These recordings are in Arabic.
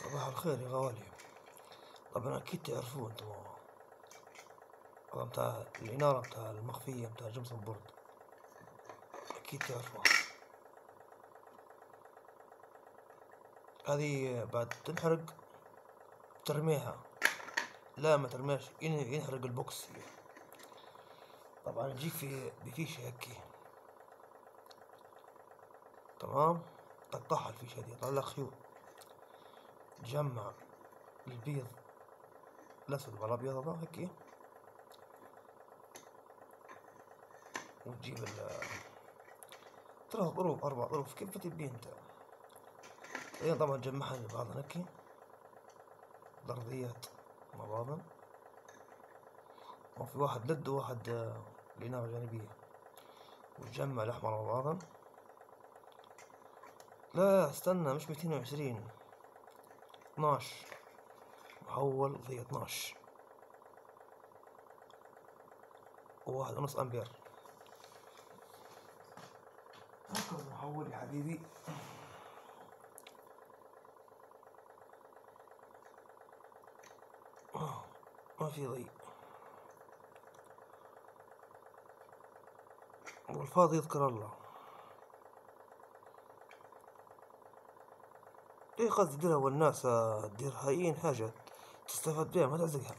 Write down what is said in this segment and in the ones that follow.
صباح الخير يا غوالي. طبعا أكيد تعرفون انتم هذا متاع الإنارة متاع المخفية متاع جيمسون بورد، أكيد تعرفوها. هذه بعد تنحرق ترميها، لا ما ترميش، ينحرق البوكس. طبعا تجيك في بفيشة هيكي، تمام، تقطعها الفيشة دي، يطلع لك خيوط، تجمع البيض الأسود مع الأبيض هذا هيكي، وتجيب ثلاث ظروف أربع ظروف كيف تبي انت. بعدين طبعا تجمعها لبعضها هيكي، الأرضيات مع بعضها، وفي واحد لد وواحد الإنارة جانبية، وتجمع الأحمر مع بعضها. لا استنى، مش 220، 12 محول ضي 12 وواحد ونص أمبير. ركب محول يا حبيبي. ما في ضي، والفاضي يذكر الله. ايه قصدي ديرها والناس ديرها هين حاجة تستفاد بيها، ما تعزقها.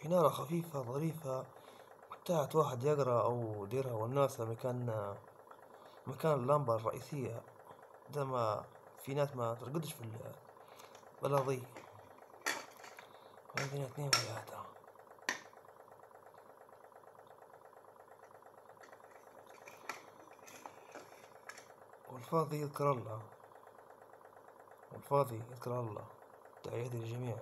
إنارة خفيفة ظريفة بتاعت واحد يقرأ، أو ديرها والناس مكان اللمبة الرئيسية، ده ما في ناس ما ترقدش في بلا ضي. عندنا 2 3، والفاضي يذكر الله، والفاضي يذكر الله. تحياتي للجميع.